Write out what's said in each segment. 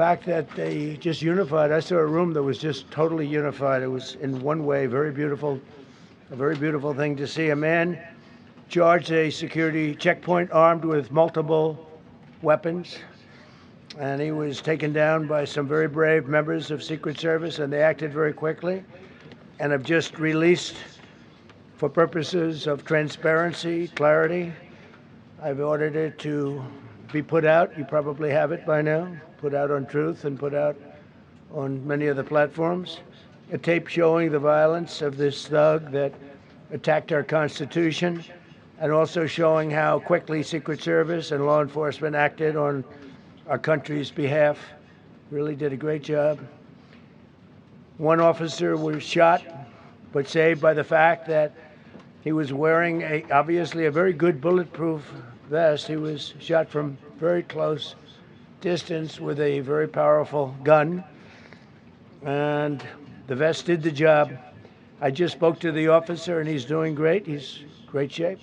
fact that they just unified. I saw a room that was just totally unified. It was in one way very beautiful, a very beautiful thing to see. A man charged a security checkpoint armed with multiple weapons, and he was taken down by some very brave members of Secret Service, and they acted very quickly and have just released, for purposes of transparency, clarity, I've ordered it to be put out. You probably have it by now, put out on Truth and put out on many of the platforms. A tape showing the violence of this thug that attacked our Constitution, and also showing how quickly Secret Service and law enforcement acted on our country's behalf. Really did a great job. One officer was shot, but saved by the fact that he was wearing obviously a very good bulletproof vest. He was shot from very close distance with a very powerful gun, and the vest did the job. I just spoke to the officer, and he's doing great. He's in great shape.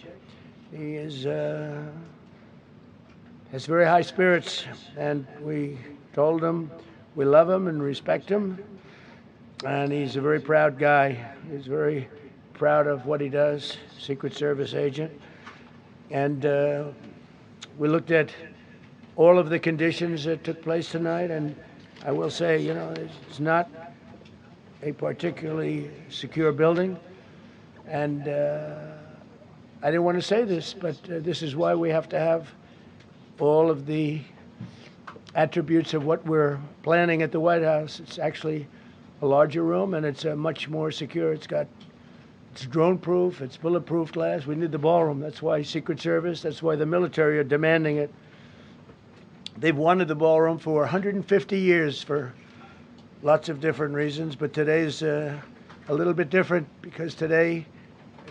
He has very high spirits, and we told him we love him and respect him, and he's a very proud guy. He's very proud of what he does, Secret Service agent. And we looked at all of the conditions that took place tonight, and I will say, you know, it's not a particularly secure building, and I didn't want to say this, but this is why we have to have all of the attributes of what we're planning at the White House. It's actually a larger room, and it's much more secure. It's drone-proof, it's bulletproof glass. We need the ballroom. That's why Secret Service, that's why the military are demanding it. They've wanted the ballroom for 150 years for lots of different reasons, but today's a little bit different, because today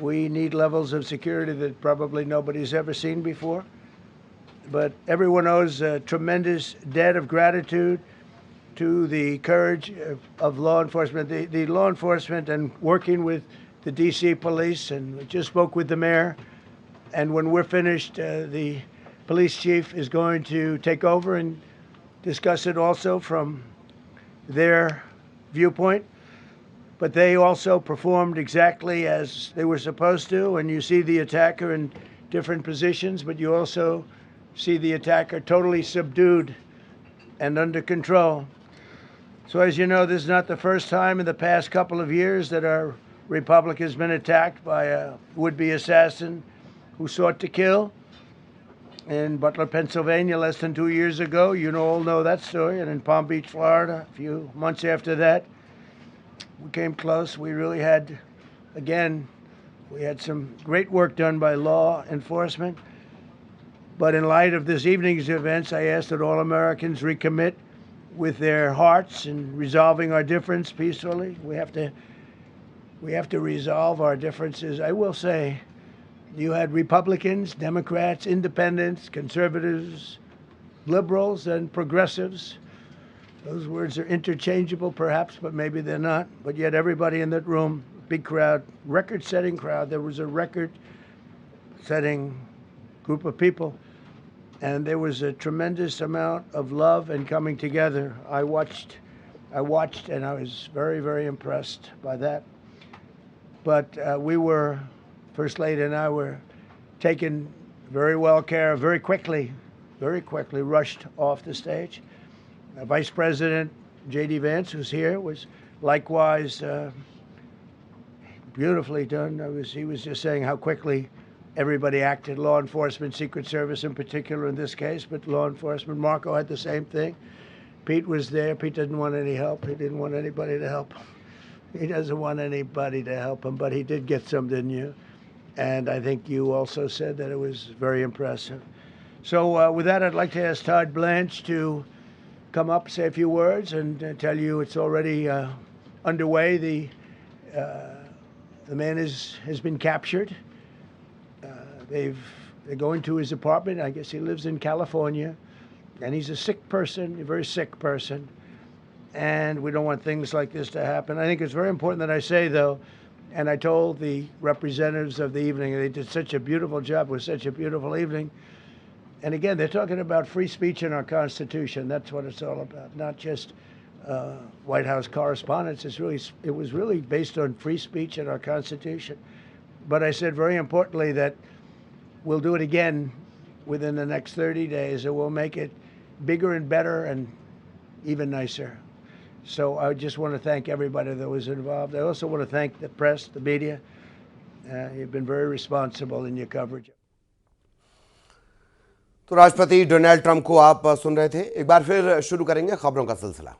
we need levels of security that probably nobody's ever seen before. But everyone owes a tremendous debt of gratitude to the courage of law enforcement, the law enforcement, and working with the D.C. police. And we just spoke with the mayor, and when we're finished, the police chief is going to take over and discuss it also from their viewpoint. But they also performed exactly as they were supposed to, and you see the attacker in different positions, but you also see the attacker totally subdued and under control. So as you know, this is not the first time in the past couple of years that our republic has been attacked by a would-be assassin who sought to kill. In Butler, Pennsylvania, less than 2 years ago, you all know that story, and in Palm Beach, Florida, a few months after that, we came close. We really had, again, we had some great work done by law enforcement. But in light of this evening's events, I ask that all Americans recommit with their hearts in resolving our difference peacefully. We have to resolve our differences. I will say, you had Republicans, Democrats, independents, conservatives, liberals, and progressives. Those words are interchangeable, perhaps, but maybe they're not. But yet everybody in that room, big crowd, record-setting crowd. There was a record-setting group of people, and there was a tremendous amount of love and coming together. I watched, and I was very, very impressed by that. But we were, First Lady and I were taken very well care of, very quickly rushed off the stage. Vice President J.D. Vance, who's here, was likewise beautifully done. He was just saying how quickly everybody acted, law enforcement, Secret Service in particular in this case, but law enforcement. Marco had the same thing. Pete was there. Pete didn't want any help. He didn't want anybody to help him. He doesn't want anybody to help him, but he did get some, didn't you? And I think you also said that it was very impressive. So with that, I'd like to ask Todd Blanche to come up, say a few words, and tell you it's already underway. The man has been captured. They're going to his apartment. I guess he lives in California, and he's a sick person, a very sick person, and we don't want things like this to happen. I think it's very important that I say, though, and I told the representatives of the evening, they did such a beautiful job. It was such a beautiful evening. And again, they're talking about free speech in our Constitution. That's what it's all about, not just White House correspondence. It was really based on free speech in our Constitution. But I said very importantly that we'll do it again within the next 30 days, and we'll make it bigger and better and even nicer. So I just want to thank everybody that was involved. I also want to thank the press, the media. You've been very responsible in your coverage. तो राष्ट्रपति Donald Trump को आप सुन रहे थे। एक बार फिर शुरू करेंगे खबरों का सिलसिला।